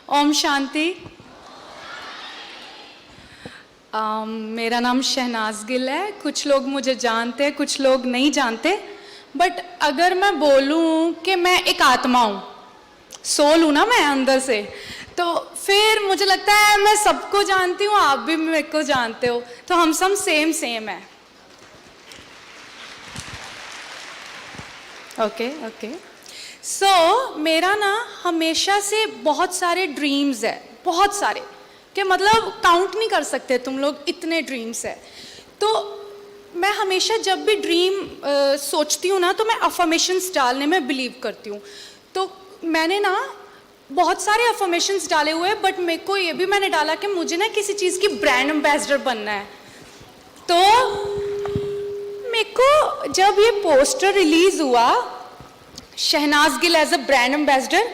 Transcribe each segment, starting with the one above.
ओम शांति। मेरा नाम शहनाज गिल है। कुछ लोग मुझे जानते हैं, कुछ लोग नहीं जानते। बट अगर मैं बोलूं कि मैं एक आत्मा हूँ, सोल हूँ ना मैं अंदर से, तो फिर मुझे लगता है मैं सबको जानती हूँ, आप भी मेरे को जानते हो, तो हम सब सेम है। ओके। सो मेरा ना हमेशा से बहुत सारे ड्रीम्स है, बहुत सारे, कि मतलब काउंट नहीं कर सकते तुम लोग, इतने ड्रीम्स है। तो मैं हमेशा जब भी ड्रीम सोचती हूँ ना, तो मैं अफर्मेशंस डालने में बिलीव करती हूँ। तो मैंने ना बहुत सारे अफर्मेशंस डाले हुए हैं, बट मेरे को ये भी मैंने डाला कि मुझे ना किसी चीज़ की ब्रांड एम्बेसडर बनना है। तो मेरे को जब ये पोस्टर रिलीज हुआ, Shehnaaz Gill as a brand ambassador,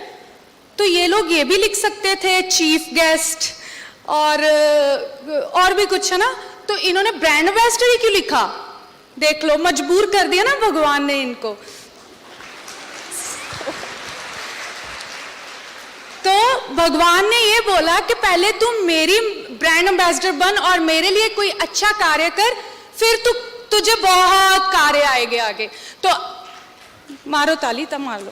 तो ये लोग ये भी लिख सकते थे चीफ गेस्ट और भी कुछ है ना, तो इन्होंने ब्रांड एम्बेसडर ही क्यों लिखा? देख लो, मजबूर कर दिया ना भगवान ने इनको। तो भगवान ने ये बोला कि पहले तुम मेरी ब्रांड एम्बेसडर बन और मेरे लिए कोई अच्छा कार्य कर, फिर तुझे बहुत कार्य आएंगे आगे। तो मारो ताली, तब मार लो।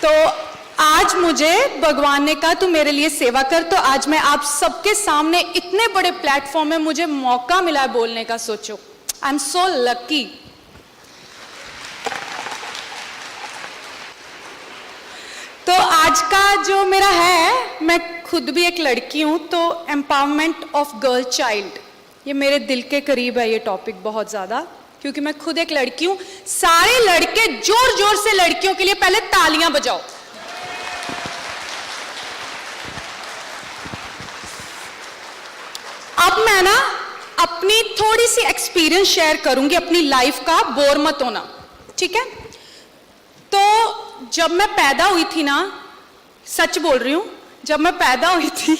तो आज मुझे भगवान ने कहा तू मेरे लिए सेवा कर, तो आज मैं आप सबके सामने इतने बड़े प्लेटफॉर्म में मुझे मौका मिला है बोलने का। सोचो, आई एम सो लकी। तो आज का जो मेरा है, मैं खुद भी एक लड़की हूं, तो एम्पावरमेंट ऑफ गर्ल चाइल्ड, ये मेरे दिल के करीब है ये टॉपिक बहुत ज्यादा, क्योंकि मैं खुद एक लड़की हूं। सारे लड़के जोर जोर से लड़कियों के लिए पहले तालियां बजाओ। अब मैं ना अपनी थोड़ी सी एक्सपीरियंस शेयर करूंगी अपनी लाइफ का, बोर मत होना, ठीक है? तो जब मैं पैदा हुई थी ना, सच बोल रही हूं, जब मैं पैदा हुई थी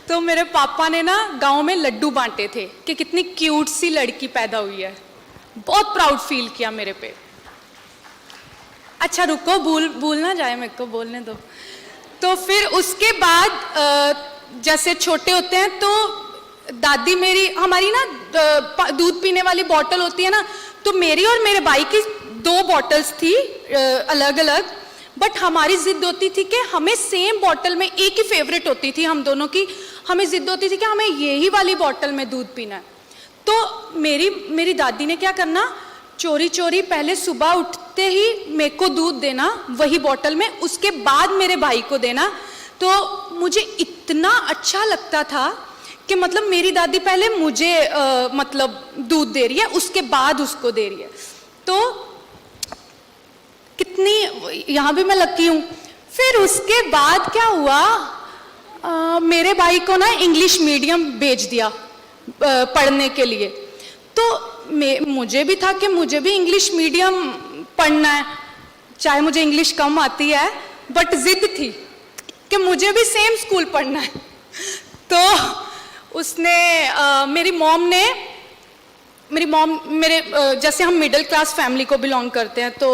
तो मेरे पापा ने ना गांव में लड्डू बांटे थे कि कितनी क्यूट सी लड़की पैदा हुई है। बहुत प्राउड फील किया मेरे पे। अच्छा रुको, भूल ना जाए, मेरे को बोलने दो। तो फिर उसके बाद जैसे छोटे होते हैं तो दादी मेरी, हमारी ना दूध पीने वाली बॉटल होती है ना, तो मेरी और मेरे भाई की 2 बॉटल्स थी अलग अलग, बट हमारी जिद होती थी कि हमें सेम बॉटल में, एक ही फेवरेट होती थी हम दोनों की, हमें जिद होती थी कि हमें यही वाली बॉटल में दूध पीना है। तो मेरी दादी ने क्या करना, चोरी चोरी पहले सुबह उठते ही मेरे को दूध देना वही बॉटल में, उसके बाद मेरे भाई को देना। तो मुझे इतना अच्छा लगता था कि मतलब मेरी दादी पहले मुझे मतलब दूध दे रही है, उसके बाद उसको दे रही है। तो कितनी, यहाँ भी मैं लकी हूँ। फिर उसके बाद क्या हुआ, मेरे भाई को ना इंग्लिश मीडियम भेज दिया पढ़ने के लिए। तो मुझे भी था कि मुझे भी इंग्लिश मीडियम पढ़ना है, चाहे मुझे इंग्लिश कम आती है, बट जिद थी कि मुझे भी सेम स्कूल पढ़ना है। तो उसने मेरी मॉम मेरे जैसे हम मिडिल क्लास फैमिली को बिलोंग करते हैं, तो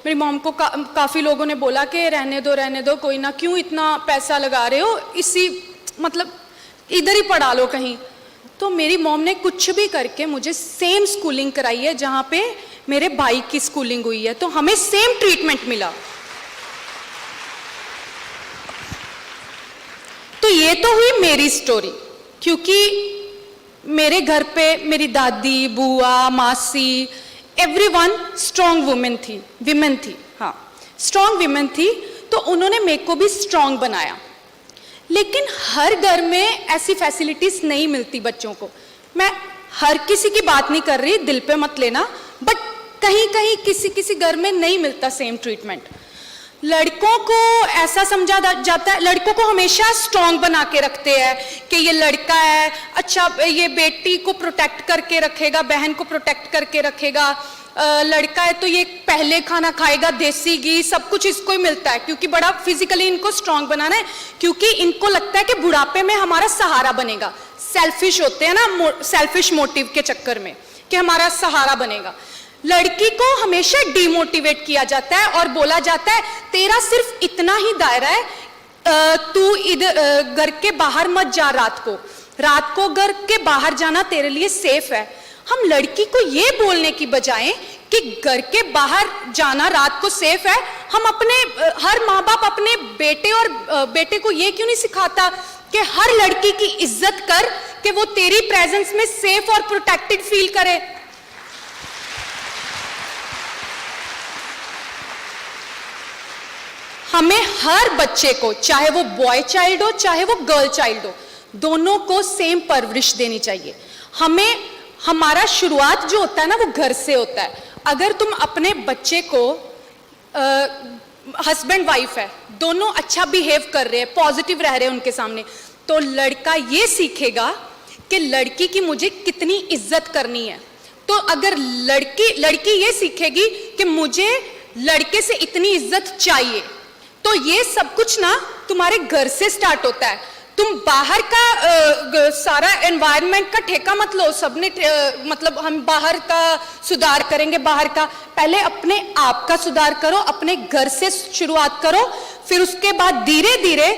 मेरी मॉम को काफ़ी लोगों ने बोला कि रहने दो, कोई ना, क्यों इतना पैसा लगा रहे हो, इसी मतलब इधर ही पढ़ा लो कहीं। तो मेरी मॉम ने कुछ भी करके मुझे सेम स्कूलिंग कराई है जहाँ पे मेरे भाई की स्कूलिंग हुई है, तो हमें सेम ट्रीटमेंट मिला। तो ये तो हुई मेरी स्टोरी, क्योंकि मेरे घर पे मेरी दादी, बुआ, मासी, एवरीवन स्ट्रॉन्ग वुमेन थी, हाँ स्ट्रॉन्ग विमेन थी। तो उन्होंने मेरे को भी स्ट्रॉन्ग बनाया। लेकिन हर घर में ऐसी फैसिलिटीज नहीं मिलती बच्चों को। मैं हर किसी की बात नहीं कर रही, दिल पे मत लेना, बट कहीं कहीं किसी घर में नहीं मिलता सेम ट्रीटमेंट। लड़कों को ऐसा समझा जाता है, लड़कों को हमेशा स्ट्रॉन्ग बना के रखते हैं कि ये लड़का है, अच्छा ये बेटी को प्रोटेक्ट करके रखेगा, बहन को प्रोटेक्ट करके रखेगा, लड़का है तो ये पहले खाना खाएगा, देसी घी, सब कुछ इसको ही मिलता है, क्योंकि बड़ा फिजिकली इनको स्ट्रॉन्ग बनाना है, क्योंकि इनको लगता है कि बुढ़ापे में हमारा सहारा बनेगा। सेल्फिश होते हैं ना, सेल्फिश मोटिव के चक्कर में कि हमारा सहारा बनेगा। लड़की को हमेशा डिमोटिवेट किया जाता है और बोला जाता है तेरा सिर्फ इतना ही दायरा है, तू इधर घर के बाहर मत जा, रात को घर के बाहर जाना तेरे लिए सेफ है। हम लड़की को ये बोलने की बजाय कि घर के बाहर जाना रात को सेफ है, हम अपने हर माँ बाप अपने बेटे को ये क्यों नहीं सिखाता कि हर लड़की की इज्जत कर, कि वो तेरी प्रेजेंस में सेफ और प्रोटेक्टेड फील करे। हमें हर बच्चे को, चाहे वो बॉय चाइल्ड हो चाहे वो गर्ल चाइल्ड हो, दोनों को सेम परवरिश देनी चाहिए। हमारा शुरुआत जो होता है ना वो घर से होता है। अगर तुम अपने बच्चे को, हस्बैंड वाइफ है, दोनों अच्छा बिहेव कर रहे हैं, पॉजिटिव रह रहे हैं उनके सामने, तो लड़का ये सीखेगा कि लड़की की मुझे कितनी इज्जत करनी है। तो अगर लड़की ये सीखेगी कि मुझे लड़के से इतनी इज्जत चाहिए, तो ये सब कुछ ना तुम्हारे घर से स्टार्ट होता है। तुम बाहर का सारा एनवायरनमेंट का ठेका मत लो, सबने मतलब हम बाहर का सुधार करेंगे, बाहर का, पहले अपने आप का सुधार करो, अपने घर से शुरुआत करो, फिर उसके बाद धीरे धीरे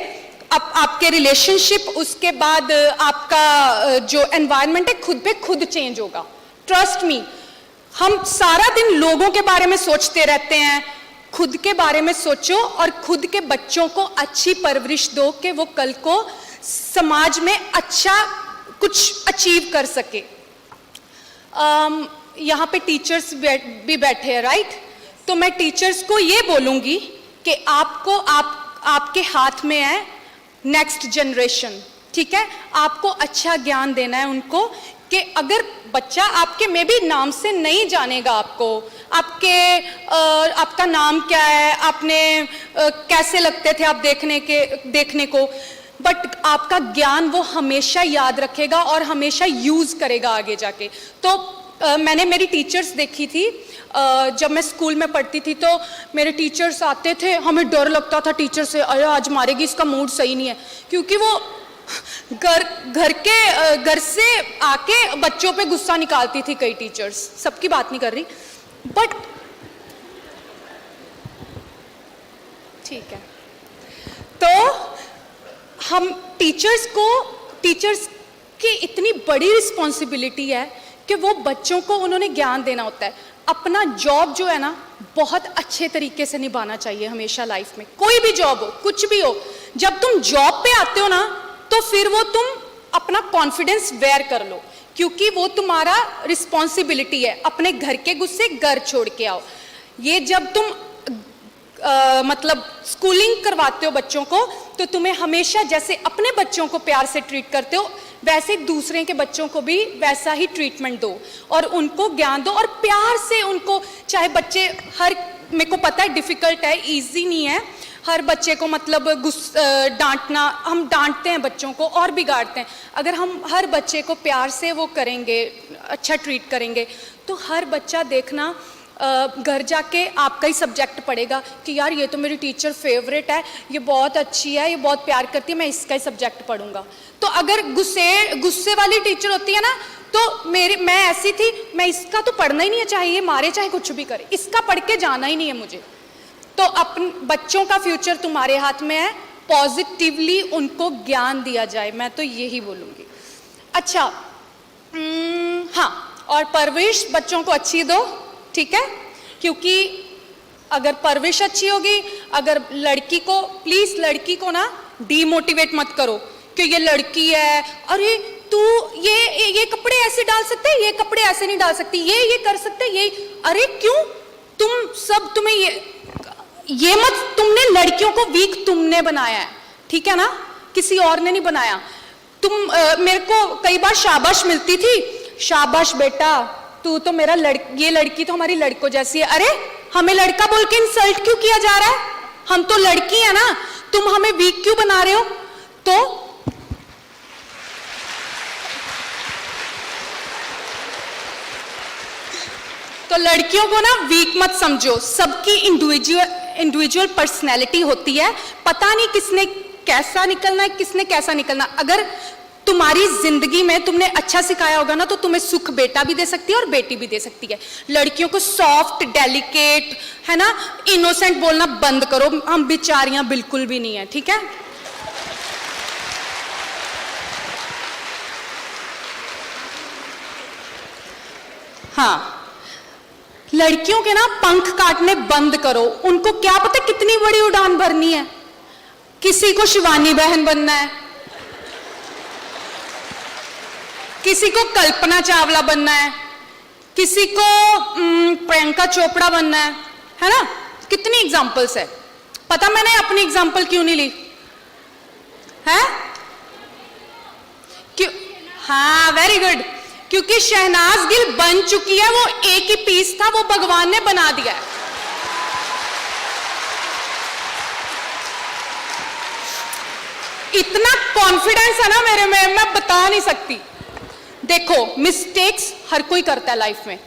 आपके रिलेशनशिप, उसके बाद आपका जो एनवायरनमेंट है खुद पे खुद चेंज होगा। ट्रस्ट मी, हम सारा दिन लोगों के बारे में सोचते रहते हैं, खुद के बारे में सोचो और खुद के बच्चों को अच्छी परवरिश दो कि वो कल को समाज में अच्छा कुछ अचीव कर सके। यहाँ पे टीचर्स भी बैठे हैं, राइट? तो मैं टीचर्स को ये बोलूँगी कि आपके हाथ में है नेक्स्ट जनरेशन, ठीक है? आपको अच्छा ज्ञान देना है उनको कि अगर बच्चा आपके में भी नाम से नहीं जानेगा आपका नाम क्या है, आपने कैसे लगते थे आप देखने को, बट आपका ज्ञान वो हमेशा याद रखेगा और हमेशा यूज करेगा आगे जाके। तो मैंने मेरी टीचर्स देखी थी, जब मैं स्कूल में पढ़ती थी तो मेरे टीचर्स आते थे, हमें डर लगता था टीचर से, अरे आज मारेगी, इसका मूड सही नहीं है, क्योंकि वो घर से आके बच्चों पे गुस्सा निकालती थी कई टीचर्स, सबकी बात नहीं कर रही, बट ठीक है। तो हम टीचर्स की इतनी बड़ी रिस्पॉन्सिबिलिटी है कि वो बच्चों को उन्होंने ज्ञान देना होता है। अपना जॉब जो है ना बहुत अच्छे तरीके से निभाना चाहिए हमेशा लाइफ में, कोई भी जॉब हो, कुछ भी हो। जब तुम जॉब पे आते हो ना तो फिर वो तुम अपना कॉन्फिडेंस वेयर कर लो, क्योंकि वो तुम्हारा रिस्पॉन्सिबिलिटी है। अपने घर के गुस्से घर छोड़ के आओ। ये जब तुम मतलब स्कूलिंग करवाते हो बच्चों को, तो तुम्हें हमेशा जैसे अपने बच्चों को प्यार से ट्रीट करते हो, वैसे दूसरे के बच्चों को भी वैसा ही ट्रीटमेंट दो और उनको ज्ञान दो और प्यार से उनको, चाहे बच्चे मेरे को पता है डिफिकल्ट है, इजी नहीं है हर बच्चे को मतलब डांटना, हम डांटते हैं बच्चों को और बिगाड़ते हैं। अगर हम हर बच्चे को प्यार से वो करेंगे, अच्छा ट्रीट करेंगे, तो हर बच्चा देखना घर जाके आपका ही सब्जेक्ट पढ़ेगा कि यार ये तो मेरी टीचर फेवरेट है, ये बहुत अच्छी है, ये बहुत प्यार करती है, मैं इसका ही सब्जेक्ट पढ़ूंगा। तो अगर गुस्से वाली टीचर होती है ना, तो मैं ऐसी थी, मैं इसका तो पढ़ना ही नहीं है, चाहे ये मारे चाहे कुछ भी करे, इसका पढ़ के जाना ही नहीं है मुझे। तो अपने बच्चों का फ्यूचर तुम्हारे हाथ में है, पॉजिटिवली उनको ज्ञान दिया जाए, मैं तो यही बोलूँगी। अच्छा, हाँ, और परवरिश बच्चों को अच्छी दो, ठीक है? क्योंकि अगर परवरिश अच्छी होगी, अगर लड़की को, प्लीज लड़की को ना डीमोटिवेट मत करो कि ये लड़की है, अरे तू ये कपड़े ऐसे डाल सकते हैं, ये कपड़े ऐसे नहीं डाल सकती, ये कर सकते, ये, अरे क्यों तुम्हें ये मत, तुमने लड़कियों को वीक तुमने बनाया है, ठीक है ना? किसी और ने नहीं बनाया। मेरे को कई बार शाबाश मिलती थी, शाबाश बेटा, तू तो मेरा ये लड़की तो हमारी लड़कों जैसी है। अरे हमें लड़का बोल के इंसल्ट क्यों किया जा रहा है? हम तो लड़की है ना, तुम हमें वीक क्यों बना रहे हो? तो लड़कियों को ना वीक मत समझो, सबकी इंडिविजुअल पर्सनैलिटी होती है, पता नहीं किसने कैसा निकलना है, किसने कैसा निकलना। अगर तुम्हारी जिंदगी में तुमने अच्छा सिखाया होगा ना, तो तुम्हें सुख बेटा भी दे सकती है और बेटी भी दे सकती है। लड़कियों को सॉफ्ट, डेलिकेट, है ना, इनोसेंट बोलना बंद करो। हम बेचारियां बिल्कुल भी नहीं है, ठीक है। हाँ, लड़कियों के ना पंख काटने बंद करो। उनको क्या पता कितनी बड़ी उड़ान भरनी है। किसी को शिवानी बहन बनना है, किसी को कल्पना चावला बनना है, किसी को प्रियंका चोपड़ा बनना है ना। कितनी एग्जांपल्स है। पता मैंने अपनी एग्जांपल क्यों नहीं ली है? क्यों? हाँ, वेरी गुड। क्योंकि शहनाज गिल बन चुकी है, वो एक ही पीस था, वो भगवान ने बना दिया है। इतना कॉन्फिडेंस है ना मेरे में, मैं बता नहीं सकती। देखो, मिस्टेक्स हर कोई करता है लाइफ में,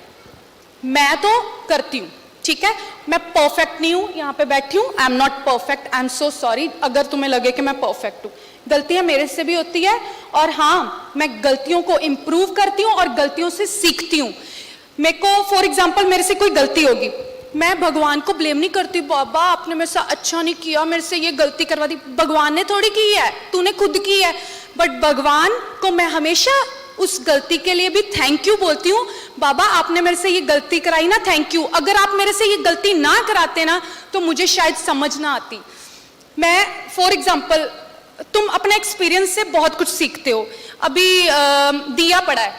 मैं तो करती हूं, ठीक है। मैं परफेक्ट नहीं हूं, यहां पे बैठी हूं, I am not perfect, I am so sorry अगर तुम्हें लगे कि मैं परफेक्ट हूं। गलतियां मेरे से भी होती है, और हाँ, मैं गलतियों को इंप्रूव करती हूं और गलतियों से सीखती हूं। मेरे को फॉर एग्जाम्पल मेरे से कोई गलती होगी, मैं भगवान को ब्लेम नहीं करती, बाबा आपने मेरे से अच्छा नहीं किया, मेरे से ये गलती करवा दी। भगवान ने थोड़ी की है, तूने खुद की है। बट भगवान को मैं हमेशा उस गलती के लिए भी थैंक यू बोलती हूँ। बाबा आपने मेरे से ये गलती कराई ना, थैंक यू। अगर आप मेरे से ये गलती ना कराते ना, तो मुझे शायद समझ ना आती। मैं फॉर एग्जाम्पल, तुम अपने एक्सपीरियंस से बहुत कुछ सीखते हो। अभी दिया पड़ा है,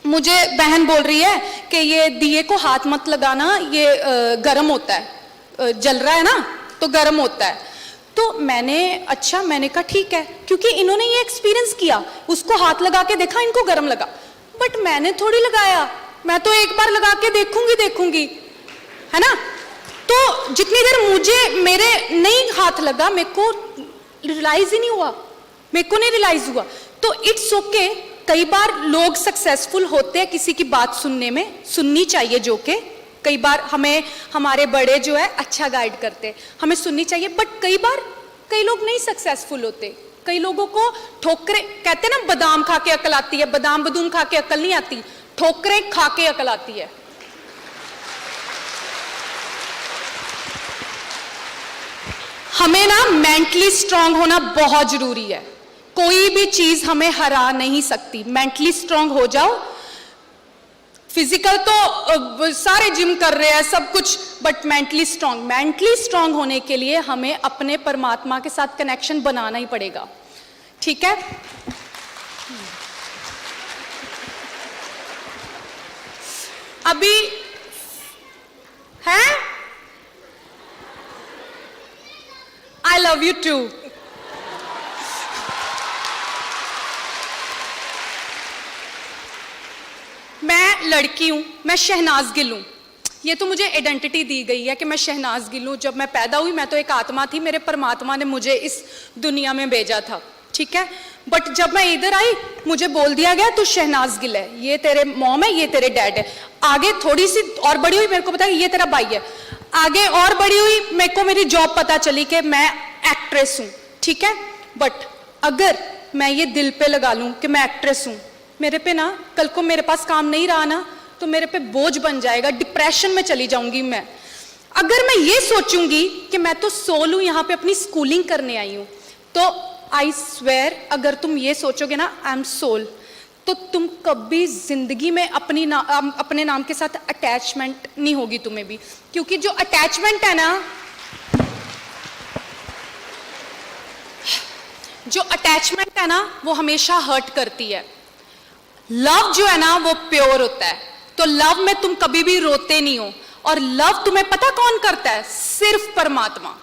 मुझे बहन बोल रही है कि ये दिए को हाथ मत लगाना, ये गर्म होता है, जल रहा है ना तो गर्म होता है। तो मैंने कहा ठीक है, क्योंकि इन्होंने ये एक्सपीरियंस किया, उसको हाथ लगा के देखा, इनको गर्म लगा। बट मैंने थोड़ी लगाया, मैं तो एक बार लगा के देखूंगी, है ना। तो जितनी देर मुझे मेरे नहीं हाथ लगा, मेरे को रियलाइज ही नहीं हुआ, मेरे को नहीं रियलाइज हुआ। तो इट्स ओके। कई बार लोग सक्सेसफुल होते हैं किसी की बात सुनने में, सुननी चाहिए, जो कि कई बार हमें हमारे बड़े जो है अच्छा गाइड करते, हमें सुननी चाहिए। बट कई बार कई लोग नहीं सक्सेसफुल होते, कई लोगों को ठोकरे, कहते ना बादाम खा के अकल आती है, बादाम बदूम खा के अकल नहीं आती, ठोकरें खा के अकल आती है। हमें ना मेंटली स्ट्रांग होना बहुत जरूरी है। कोई भी चीज हमें हरा नहीं सकती। मेंटली स्ट्रांग हो जाओ। फिजिकल तो सारे जिम कर रहे हैं सब कुछ, बट मेंटली स्ट्रांग होने के लिए हमें अपने परमात्मा के साथ कनेक्शन बनाना ही पड़ेगा, ठीक है। अभी है, आई लव यू टू। मैं लड़की हूं, मैं शहनाज गिल हूं। ये तो मुझे आइडेंटिटी दी गई है कि मैं शहनाज गिल हूं। जब मैं पैदा हुई मैं तो एक आत्मा थी, मेरे परमात्मा ने मुझे इस दुनिया में भेजा था, ठीक है। बट जब मैं इधर आई, मुझे बोल दिया गया तू शहनाज गिल है, ये तेरे मॉम है, ये तेरे डैड है। आगे थोड़ी सी और बड़ी हुई, मेरे को पता है ये तेरा भाई है। आगे और बड़ी हुई, मेरे को मेरी जॉब पता चली कि मैं एक्ट्रेस हूं, ठीक है। बट अगर मैं ये दिल पे लगा लूं कि मैं एक्ट्रेस हूं, मेरे पे ना कल को मेरे पास काम नहीं रहा ना, तो मेरे पे बोझ बन जाएगा, डिप्रेशन में चली जाऊंगी मैं। अगर मैं ये सोचूंगी कि मैं तो सोल हूं, यहाँ पे अपनी स्कूलिंग करने आई हूं, तो आई स्वेयर अगर तुम ये सोचोगे ना आई एम सोल, तो तुम कभी जिंदगी में अपने नाम के साथ अटैचमेंट नहीं होगी तुम्हें भी। क्योंकि जो अटैचमेंट है ना, वो हमेशा हर्ट करती है। लव जो है ना वो प्योर होता है, तो लव में तुम कभी भी रोते नहीं हो। और लव तुम्हें पता कौन करता है? सिर्फ परमात्मा।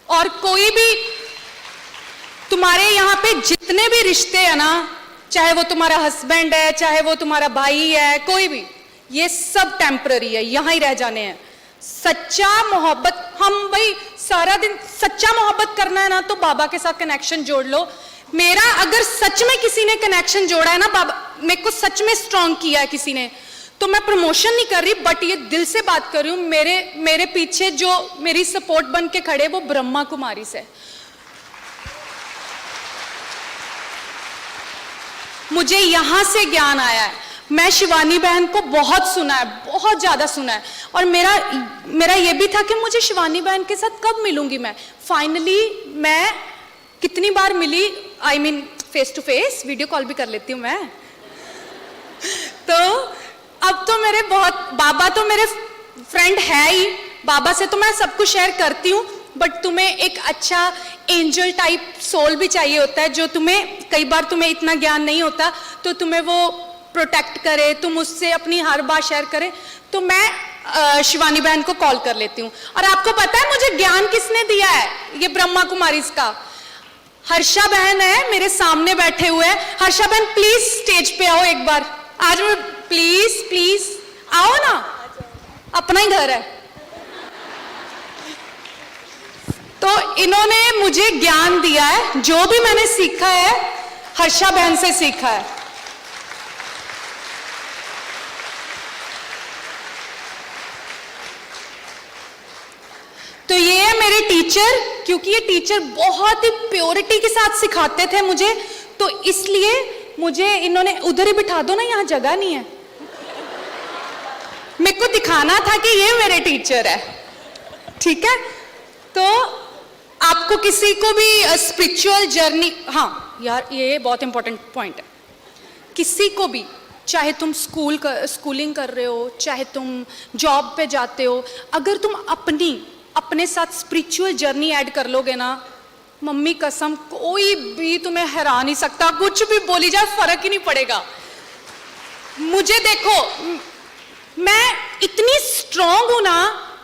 और कोई भी तुम्हारे यहाँ पे जितने भी रिश्ते हैं ना, चाहे वो तुम्हारा हस्बैंड है, चाहे वो तुम्हारा भाई है, कोई भी, ये सब टेम्पररी है, यहां ही रह जाने हैं। सच्चा मोहब्बत, हम भाई सारा दिन सच्चा मोहब्बत करना है ना, तो बाबा के साथ कनेक्शन जोड़ लो। मेरा अगर सच में किसी ने कनेक्शन जोड़ा है ना, बाबा मेरे को सच में स्ट्रांग किया है किसी ने, तो मैं प्रमोशन नहीं कर रही, बट ये दिल से बात कर रही हूं। मेरे पीछे जो मेरी सपोर्ट बन के खड़े, वो ब्रह्मा कुमारी से। मुझे यहाँ से ज्ञान आया है। मैं शिवानी बहन को बहुत सुना है, बहुत ज़्यादा सुना है, और मेरा ये भी था कि मुझे शिवानी बहन के साथ कब मिलूंगी मैं। फाइनली मैं कितनी बार मिली, I mean face to face, video call भी कर लेती हूँ मैं। तो अब तो मेरे बहुत, बाबा तो मेरे फ्रेंड है ही, बाबा से तो मैं सब कुछ शेयर करती हूँ, बट तुम्हें एक अच्छा एंजल टाइप सोल भी चाहिए होता है, जो तुम्हें, कई बार तुम्हें इतना ज्ञान नहीं होता तो तुम्हें वो प्रोटेक्ट करे, तुम उससे अपनी हर बात शेयर करे। तो मैं शिवानी बहन को कॉल कर लेती हूँ। और आपको पता है मुझे ज्ञान किसने दिया है? ये ब्रह्मा कुमारी का हर्षा बहन है, मेरे सामने बैठे हुए हैं। हर्षा बहन प्लीज स्टेज पे आओ एक बार, आज मैं प्लीज प्लीज आओ ना, अपना ही घर है। तो इन्होंने मुझे ज्ञान दिया है, जो भी मैंने सीखा है हर्षा बहन से सीखा है। तो ये है मेरे टीचर, क्योंकि ये टीचर बहुत ही प्योरिटी के साथ सिखाते थे मुझे, तो इसलिए मुझे इन्होंने, उधर ही बिठा दो ना, यहाँ जगह नहीं है। मेरे को दिखाना था कि ये मेरे टीचर है, ठीक है। तो आपको किसी को भी स्पिरिचुअल जर्नी, हाँ यार ये बहुत इंपॉर्टेंट पॉइंट है, किसी को भी, चाहे तुम स्कूलिंग कर रहे हो, चाहे तुम जॉब पे जाते हो, अगर तुम अपने साथ स्पिरिचुअल जर्नी ऐड कर लोगे ना, मम्मी कसम कोई भी तुम्हें हरा नहीं सकता, कुछ भी बोली जाए फर्क ही नहीं पड़ेगा। मुझे देखो, मैं इतनी स्ट्रांग हूं ना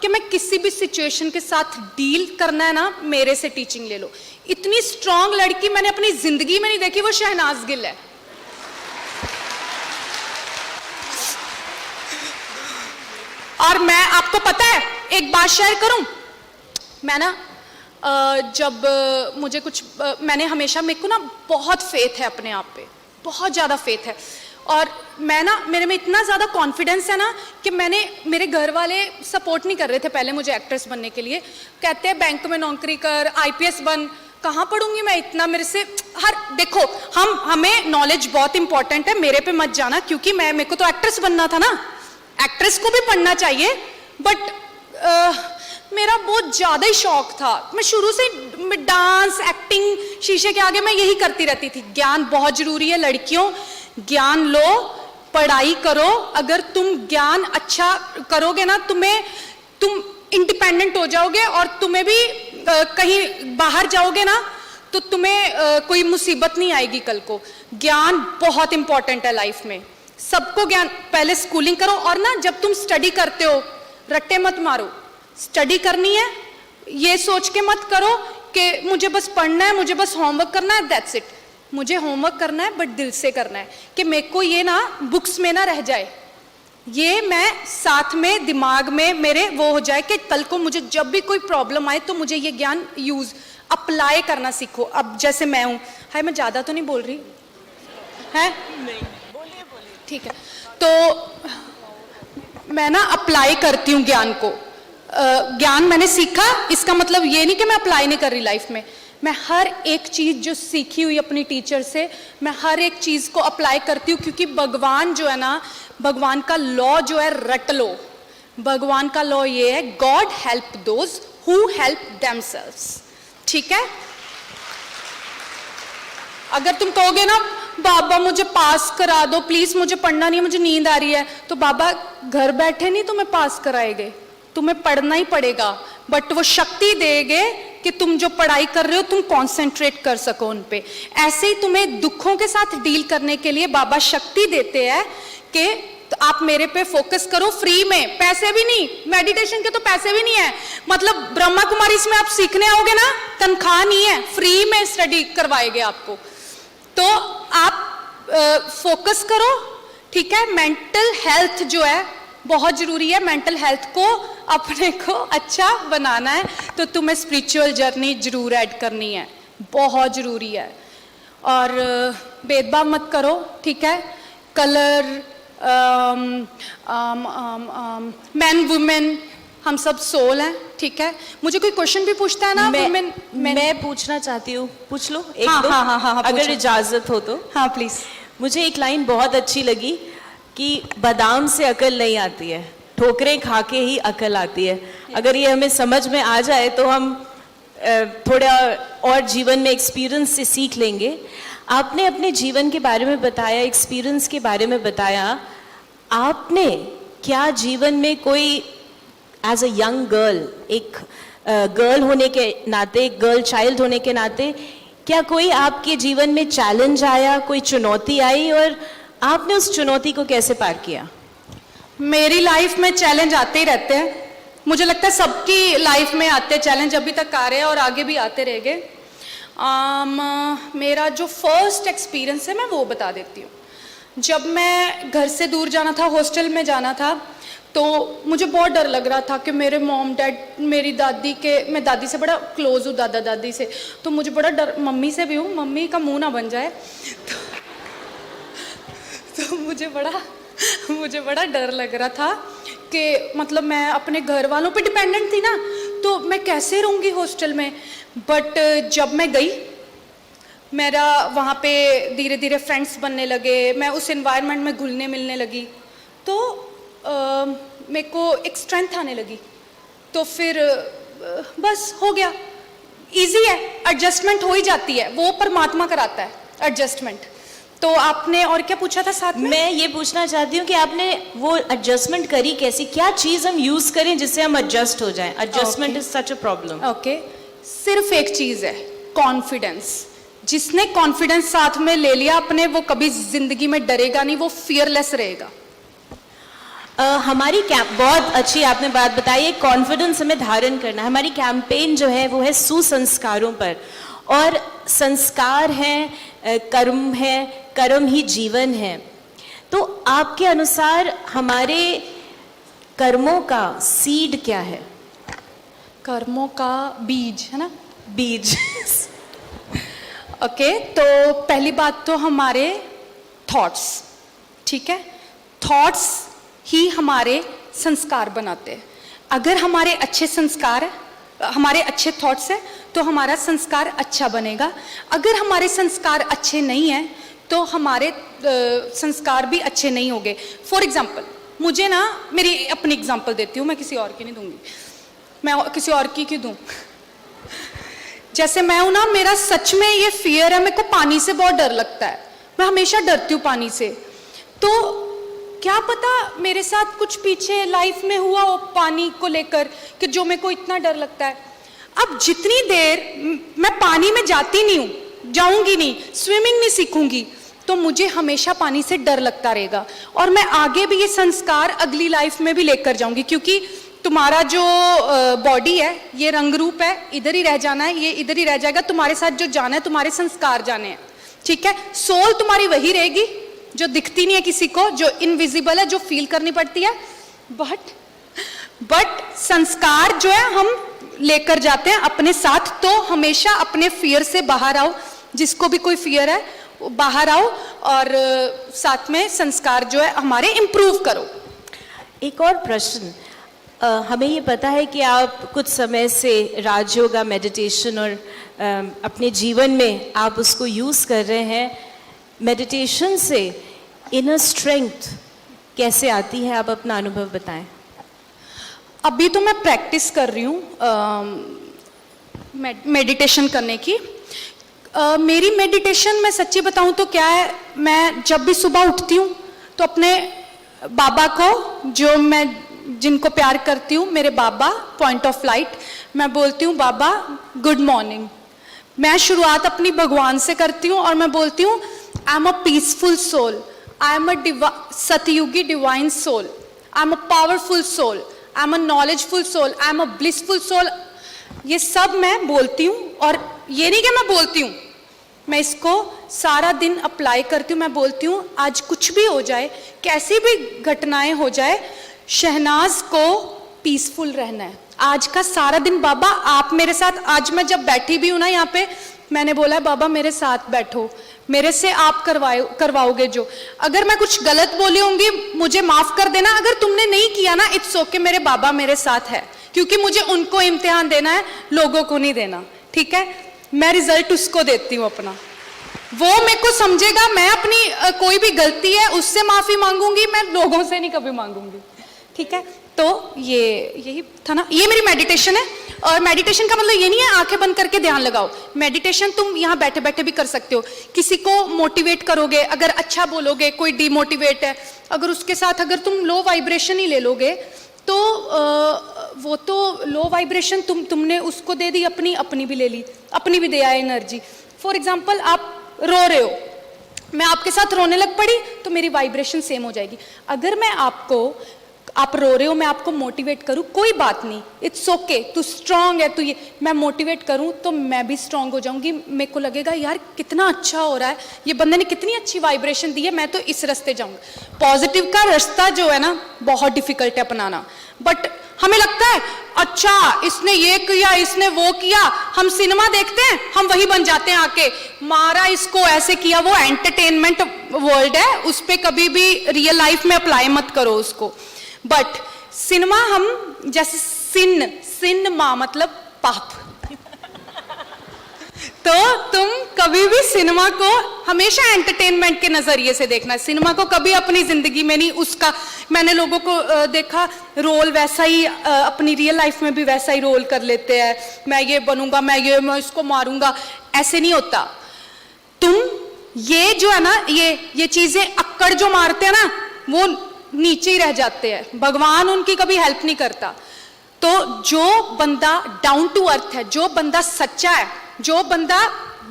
कि मैं किसी भी सिचुएशन के साथ डील करना है ना, मेरे से टीचिंग ले लो। इतनी स्ट्रांग लड़की मैंने अपनी जिंदगी में नहीं देखी, वो शहनाज गिल है। और मैं, आपको पता है एक बात शेयर करूं, मैं ना जब मुझे कुछ, मैंने हमेशा, मेरे को ना बहुत फेथ है अपने आप पे, बहुत ज़्यादा फेथ है, और मैं ना, मेरे में इतना ज़्यादा कॉन्फिडेंस है ना कि मेरे घर वाले सपोर्ट नहीं कर रहे थे पहले मुझे एक्ट्रेस बनने के लिए। कहते हैं बैंक में नौकरी कर, IPS बन, कहाँ पढ़ूंगी मैं इतना, मेरे से देखो, हमें नॉलेज बहुत इंपॉर्टेंट है, मेरे पे मत जाना, क्योंकि मेरे को तो एक्ट्रेस बनना था ना, एक्ट्रेस को भी पढ़ना चाहिए, बट मेरा बहुत ज़्यादा ही शौक था। मैं शुरू से डांस, एक्टिंग, शीशे के आगे मैं यही करती रहती थी। ज्ञान बहुत ज़रूरी है लड़कियों, ज्ञान लो, पढ़ाई करो। अगर तुम ज्ञान अच्छा करोगे ना, तुम इंडिपेंडेंट हो जाओगे, और तुम्हें भी कहीं बाहर जाओगे ना तो तुम्हें कोई मुसीबत नहीं आएगी कल को। ज्ञान बहुत इंपॉर्टेंट है लाइफ में, सबको ज्ञान। पहले स्कूलिंग करो, और ना जब तुम स्टडी करते हो रट्टे मत मारो, स्टडी करनी है ये सोच के मत करो कि मुझे बस पढ़ना है, मुझे बस होमवर्क करना है, दैट्स इट। मुझे होमवर्क करना है बट दिल से करना है, कि मेरे को ये ना बुक्स में ना रह जाए, ये मैं साथ में दिमाग में मेरे वो हो जाए कि कल को मुझे जब भी कोई प्रॉब्लम आए तो मुझे ये ज्ञान अप्लाई करना सीखो। अब जैसे मैं हूँ, हाय मैं ज़्यादा तो नहीं बोल रही है? नहीं, बोलिए ठीक है। तो मैं ना अप्लाई करती हूँ ज्ञान को। ज्ञान मैंने सीखा, इसका मतलब ये नहीं कि मैं अप्लाई नहीं कर रही लाइफ में। मैं हर एक चीज़ जो सीखी हुई अपनी टीचर से, मैं हर एक चीज़ को अप्लाई करती हूँ, क्योंकि भगवान जो है ना, भगवान का लॉ जो है, रट लो। भगवान का लॉ ये है, God help those who help themselves, ठीक है। अगर तुम कहोगे ना बाबा मुझे पास करा दो प्लीज, मुझे पढ़ना नहीं है, मुझे नींद आ रही है, तो बाबा घर बैठे नहीं तुम्हें पास कराएंगे, तुम्हें पढ़ना ही पड़ेगा, बट वो शक्ति देंगे कि तुम जो पढ़ाई कर रहे हो तुम कंसंट्रेट कर सको उन पे। ऐसे ही तुम्हें दुखों के साथ डील करने के लिए बाबा शक्ति देते हैं कि तो आप मेरे पे फोकस करो, फ्री में, पैसे भी नहीं, मेडिटेशन के तो पैसे भी नहीं है, मतलब ब्रह्मा कुमारी इसमें आप सीखने आओगे ना, तनख्वाह नहीं है, फ्री में स्टडी करवाएंगे आपको। तो आप फोकस करो, ठीक है। मेंटल हेल्थ जो है बहुत जरूरी है, मेंटल हेल्थ को अपने को अच्छा बनाना है तो तुम्हें स्पिरिचुअल जर्नी जरूर ऐड करनी है, बहुत जरूरी है। और भेदभाव मत करो, ठीक है। कलर, मैन वुमेन, हम सब सोल हैं, ठीक है। मुझे कोई क्वेश्चन भी पूछता है ना, मैं पूछना चाहती हूँ, पूछ लो एक हाँ, दो, हाँ, हाँ, हाँ, अगर इजाजत हो तो। हाँ प्लीज। मुझे एक लाइन बहुत अच्छी लगी कि बादाम से अकल नहीं आती है, ठोकरें खा के ही अकल आती है। अगर ये हमें समझ में आ जाए तो हम थोड़ा और जीवन में एक्सपीरियंस से सीख लेंगे। आपने अपने जीवन के बारे में बताया, एक्सपीरियंस के बारे में बताया। आपने क्या जीवन में कोई एज अ यंग गर्ल, एक गर्ल होने के नाते, एक गर्ल चाइल्ड होने के नाते, क्या कोई आपके जीवन में चैलेंज आया, कोई चुनौती आई और आपने उस चुनौती को कैसे पार किया? मेरी लाइफ में चैलेंज आते ही रहते हैं। मुझे लगता है सबकी लाइफ में आते हैं चैलेंज, अभी तक आ रहे हैं और आगे भी आते रहेंगे। मेरा जो फर्स्ट एक्सपीरियंस है मैं वो बता देती हूँ। जब मैं घर से दूर जाना था, हॉस्टल में जाना था, तो मुझे बहुत डर लग रहा था कि मेरे मॉम डैड, मेरी दादी के, मैं दादी से बड़ा क्लोज हूँ, दादा दादी से, तो मुझे बड़ा डर, मम्मी से भी हूँ, मम्मी का मुंह ना बन जाए तो मुझे बड़ा डर लग रहा था कि मतलब मैं अपने घर वालों पे डिपेंडेंट थी ना, तो मैं कैसे रहूँगी हॉस्टल में। बट जब मैं गई, मेरा वहाँ पे धीरे धीरे फ्रेंड्स बनने लगे, मैं उस एनवायरनमेंट में घुलने मिलने लगी, तो मेरे को एक स्ट्रेंथ आने लगी। तो फिर बस हो गया, इजी है, एडजस्टमेंट हो ही जाती है, वो परमात्मा कराता है एडजस्टमेंट। तो आपने और क्या पूछा था साथ में? मैं ये पूछना चाहती हूँ कि आपने वो एडजस्टमेंट करी कैसी? क्या चीज़ हम यूज़ करें जिससे हम एडजस्ट हो जाएं? Adjustment is such a problem. Okay, सिर्फ एक चीज़ है, कॉन्फिडेंस। जिसने कॉन्फिडेंस साथ में ले लिया अपने, वो कभी जिंदगी में डरेगा नहीं, वो फियरलेस रहेगा। हमारी बहुत अच्छी आपने बात बताई है, कॉन्फिडेंस हमें धारण करना है। हमारी कैंपेन जो है वो है सुसंस्कारों पर, और संस्कार हैं, कर्म है, कर्म ही जीवन है। तो आपके अनुसार हमारे कर्मों का सीड क्या है? कर्मों का बीज है ना, बीज ओके, तो पहली बात तो हमारे थॉट्स, ठीक है, थॉट्स ही हमारे संस्कार बनाते हैं। अगर हमारे अच्छे संस्कार है, हमारे अच्छे थॉट्स है, तो हमारा संस्कार अच्छा बनेगा। अगर हमारे संस्कार अच्छे नहीं हैं तो हमारे संस्कार भी अच्छे नहीं होंगे। फॉर एग्जाम्पल, मुझे ना, मेरी अपनी एग्जाम्पल देती हूँ, मैं किसी और की नहीं दूंगी, मैं किसी और की क्यों दूँ। जैसे मैं हूं ना, मेरा सच में ये फियर है, मेरे को पानी से बहुत डर लगता है, मैं हमेशा डरती हूँ पानी से। तो क्या पता मेरे साथ कुछ पीछे लाइफ में हुआ हो पानी को लेकर कि जो मेरे को इतना डर लगता है। अब जितनी देर मैं पानी में जाती नहीं हूँ, जाऊंगी नहीं, स्विमिंग नहीं सीखूंगी, तो मुझे हमेशा पानी से डर लगता रहेगा। और मैं आगे भी ये संस्कार अगली लाइफ में भी लेकर जाऊंगी, क्योंकि तुम्हारा जो बॉडी है, ये रंग रूप है, इधर ही रह जाना है, ये इधर ही रह जाएगा। तुम्हारे साथ जो जाना है, तुम्हारे संस्कार जाने हैं, ठीक है। सोल तुम्हारी वही रहेगी जो दिखती नहीं है किसी को, जो इनविजिबल है, जो फील करनी पड़ती है, बट संस्कार जो है हम लेकर जाते हैं अपने साथ। तो हमेशा अपने फियर से बाहर आओ, जिसको भी कोई फियर है बाहर आओ, और साथ में संस्कार जो है हमारे इम्प्रूव करो। एक और प्रश्न, हमें ये पता है कि आप कुछ समय से राजयोगा, मेडिटेशन और अपने जीवन में आप उसको यूज़ कर रहे हैं। मेडिटेशन से इनर स्ट्रेंथ कैसे आती है, आप अपना अनुभव बताएं। अभी तो मैं प्रैक्टिस कर रही हूँ मेडिटेशन करने की। मेरी मेडिटेशन, मैं सच्ची बताऊँ तो क्या है, मैं जब भी सुबह उठती हूँ तो अपने बाबा को, जो मैं जिनको प्यार करती हूँ, मेरे बाबा पॉइंट ऑफ लाइट, मैं बोलती हूँ बाबा गुड मॉर्निंग। मैं शुरुआत अपनी भगवान से करती हूँ और मैं बोलती हूँ I am a peaceful soul, I am a सतयुगी divine soul, I am a powerful soul, I am a knowledgeful soul, I am a blissful soul. ये सब मैं बोलती हूँ, और ये नहीं कि मैं बोलती हूँ, मैं इसको सारा दिन अप्लाई करती हूँ। मैं बोलती हूँ आज कुछ भी हो जाए, कैसी भी घटनाएं हो जाए, शहनाज को पीसफुल रहना है। आज का सारा दिन बाबा आप मेरे साथ, आज मैं जब बैठी भी हूँ ना यहाँ पे, मैंने बोला है बाबा मेरे साथ बैठो, मेरे से आप करवाओगे जो, अगर मैं कुछ गलत बोली होंगी मुझे माफ कर देना, अगर तुमने नहीं किया ना इट्स ओके, मेरे बाबा मेरे साथ है, क्योंकि मुझे उनको इम्तिहान देना है, लोगों को नहीं देना, ठीक है। मैं रिजल्ट उसको देती हूँ अपना। वो मेरे को समझेगा, मैं अपनी कोई भी गलती है उससे माफी मांगूंगी, मैं लोगों से नहीं कभी मांगूंगी, ठीक है। तो ये यही था ना, ये मेरी मेडिटेशन है। और मेडिटेशन का मतलब ये नहीं है आंखें बंद करके ध्यान लगाओ। मेडिटेशन तुम यहाँ बैठे बैठे भी कर सकते हो। किसी को मोटिवेट करोगे, अगर अच्छा बोलोगे, कोई डिमोटिवेट है, अगर उसके साथ अगर तुम लो वाइब्रेशन ही ले लोगे तो वो तो लो वाइब्रेशन तुमने उसको दे दी, अपनी भी ले ली, अपनी भी दे आए एनर्जी। फॉर एग्जाम्पल आप रो रहे हो, मैं आपके साथ रोने लग पड़ी तो मेरी वाइब्रेशन सेम हो जाएगी। अगर मैं आप रो रहे हो, मैं आपको मोटिवेट करूं, कोई बात नहीं, इट्स ओके, तू स्ट्रांग है, तू ये, मैं मोटिवेट करूं तो मैं भी स्ट्रांग हो जाऊंगी। मेरे को लगेगा यार कितना अच्छा हो रहा है, ये बंदे ने कितनी अच्छी वाइब्रेशन दी है, मैं तो इस रास्ते जाऊंगा। पॉजिटिव का रास्ता जो है ना बहुत डिफिकल्ट है अपनाना, बट हमें लगता है अच्छा इसने ये किया, इसने वो किया। हम सिनेमा देखते हैं, हम वही बन जाते हैं आके, मारा इसको ऐसे किया। वो एंटरटेनमेंट वर्ल्ड है, उस पर कभी भी रियल लाइफ में अप्लाई मत करो उसको। बट सिनेमा हम जैसे सिनेमा मतलब पाप तो तुम कभी भी सिनेमा को हमेशा एंटरटेनमेंट के नजरिए से देखना है। सिनेमा को कभी अपनी जिंदगी में नहीं उसका, मैंने लोगों को देखा रोल वैसा ही अपनी रियल लाइफ में भी वैसा ही रोल कर लेते हैं, मैं ये बनूंगा, मैं इसको मारूंगा, ऐसे नहीं होता। तुम ये जो है ना, ये चीजें अक्कड़ जो मारते हैं ना वो नीचे ही रह जाते हैं, भगवान उनकी कभी हेल्प नहीं करता। तो जो बंदा डाउन टू अर्थ है, जो बंदा सच्चा है, जो बंदा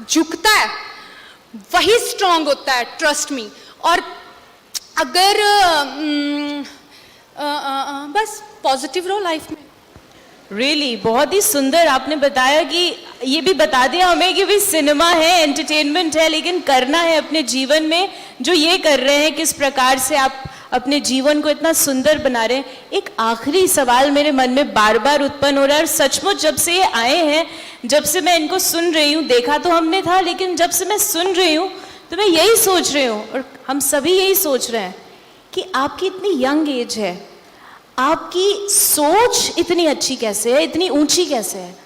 झुकता है, वही स्ट्रांग होता है, ट्रस्ट मी। और अगर बस पॉजिटिव रहो लाइफ में। रियली बहुत ही सुंदर आपने बताया कि ये भी बता दिया हमें कि भी सिनेमा है, एंटरटेनमेंट है, लेकिन करना है अपने जीवन में जो ये कर रहे हैं, किस प्रकार से आप अपने जीवन को इतना सुंदर बना रहे हैं। एक आखिरी सवाल मेरे मन में बार बार उत्पन्न हो रहा है, और सचमुच जब से ये आए हैं, जब से मैं इनको सुन रही हूँ, देखा तो हमने था, लेकिन जब से मैं सुन रही हूँ तो मैं यही सोच रही हूँ, और हम सभी यही सोच रहे हैं कि आपकी इतनी यंग एज है, आपकी सोच इतनी अच्छी कैसे है, इतनी ऊंची कैसे है?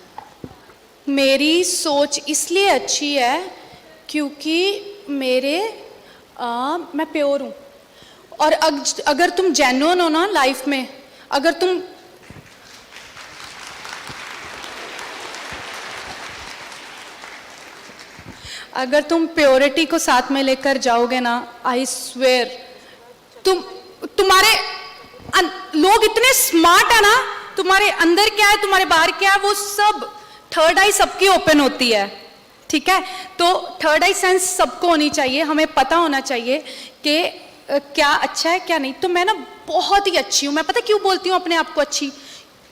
मेरी सोच इसलिए अच्छी है क्योंकि मैं प्योर हूँ। और अगर तुम जेन्युइन हो ना लाइफ में, अगर तुम प्योरिटी को साथ में लेकर जाओगे ना, आई स्वेयर तुम्हारे लोग इतने स्मार्ट है ना, तुम्हारे अंदर क्या है, तुम्हारे बाहर क्या है, वो सब थर्ड आई सबकी ओपन होती है, ठीक है। तो थर्ड आई सेंस सबको होनी चाहिए, हमें पता होना चाहिए कि क्या अच्छा है क्या नहीं। तो मैं ना बहुत ही अच्छी हूँ। मैं पता क्यों बोलती हूँ अपने आप को अच्छी?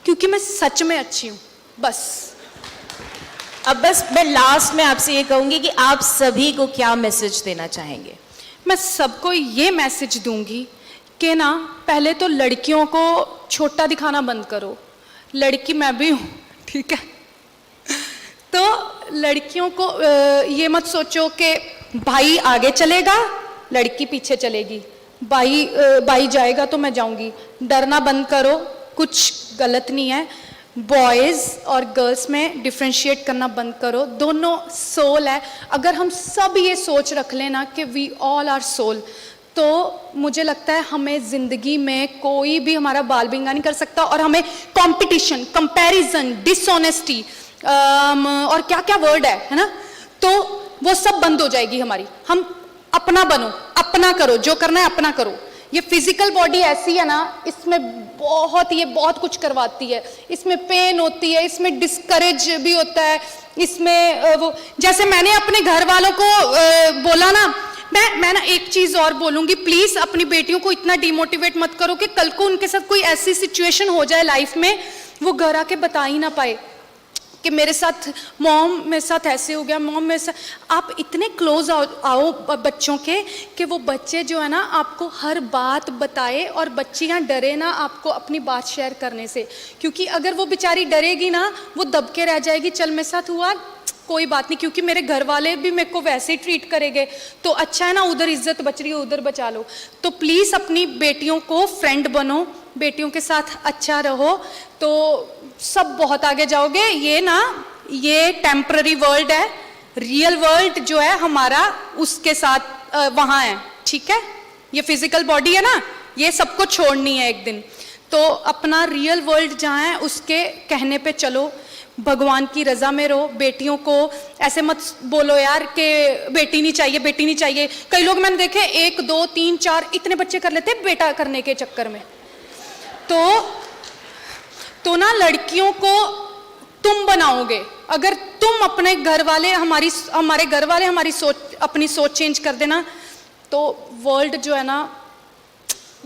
क्योंकि मैं सच में अच्छी हूँ, बस। अब बस मैं लास्ट में आपसे ये कहूंगी कि आप सभी को क्या मैसेज देना चाहेंगे? मैं सबको ये मैसेज दूंगी कि ना, पहले तो लड़कियों को छोटा दिखाना बंद करो। लड़की मैं भी हूँ, ठीक है। तो लड़कियों को ये मत सोचो कि भाई आगे चलेगा लड़की पीछे चलेगी, भाई जाएगा तो मैं जाऊंगी। डरना बंद करो, कुछ गलत नहीं है। बॉयज़ और गर्ल्स में डिफ्रेंशिएट करना बंद करो, दोनों सोल है। अगर हम सब ये सोच रख लेना कि वी ऑल आर सोल, तो मुझे लगता है हमें ज़िंदगी में कोई भी हमारा बाल बिंगा नहीं कर सकता। और हमें कंपटीशन, कंपैरिजन, डिसऑनेस्टी और क्या क्या वर्ड है ना, तो वो सब बंद हो जाएगी हमारी। हम अपना बनो, अपना करो, जो करना है अपना करो। ये फिजिकल बॉडी ऐसी है ना, इसमें बहुत कुछ करवाती है, इसमें पेन होती है, इसमें डिस्करेज भी होता है, इसमें वो, जैसे मैंने अपने घर वालों को बोला ना, मैं ना एक चीज और बोलूंगी, प्लीज अपनी बेटियों को इतना डिमोटिवेट मत करो कि कल को उनके साथ कोई ऐसी सिचुएशन हो जाए लाइफ में, वो घर आके बता ही ना पाए कि मेरे साथ मॉम, मेरे साथ ऐसे हो गया, मॉम मेरे साथ। आप इतने क्लोज आओ बच्चों के कि वो बच्चे जो है ना आपको हर बात बताए, और बच्चियां डरे ना आपको अपनी बात शेयर करने से, क्योंकि अगर वो बेचारी डरेगी ना, वो दब के रह जाएगी, चल मेरे साथ हुआ कोई बात नहीं, क्योंकि मेरे घर वाले भी मेरे को वैसे ही ट्रीट करेंगे, तो अच्छा है ना, उधर इज्जत बच रही है उधर बचा लो। तो प्लीज़ अपनी बेटियों को फ्रेंड बनो, बेटियों के साथ अच्छा रहो, तो सब बहुत आगे जाओगे। ये टेम्पररी वर्ल्ड है, रियल वर्ल्ड जो है हमारा उसके साथ वहाँ है, ठीक है। ये फिजिकल बॉडी है ना, ये सबको छोड़नी है एक दिन, तो अपना रियल वर्ल्ड जहाँ है उसके कहने पे चलो, भगवान की रजा में रहो। बेटियों को ऐसे मत बोलो यार कि बेटी नहीं चाहिए, बेटी नहीं चाहिए। कई लोग मैंने देखे 1 2 3 4 इतने बच्चे कर लेते हैं बेटा करने के चक्कर में। तो ना लड़कियों को तुम बनाओगे, अगर तुम अपने घर वाले हमारे घर वाले हमारी सोच अपनी सोच चेंज कर देना, तो वर्ल्ड जो है ना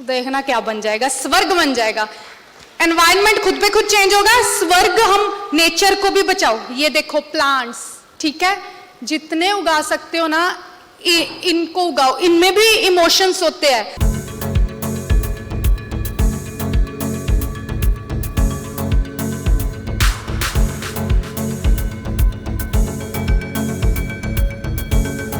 देखना क्या बन जाएगा, स्वर्ग बन जाएगा। एनवायरनमेंट खुद पे खुद चेंज होगा, स्वर्ग। हम नेचर को भी बचाओ, ये देखो प्लांट्स, ठीक है, जितने उगा सकते हो ना इनको उगाओ, इनमें भी इमोशंस होते हैं।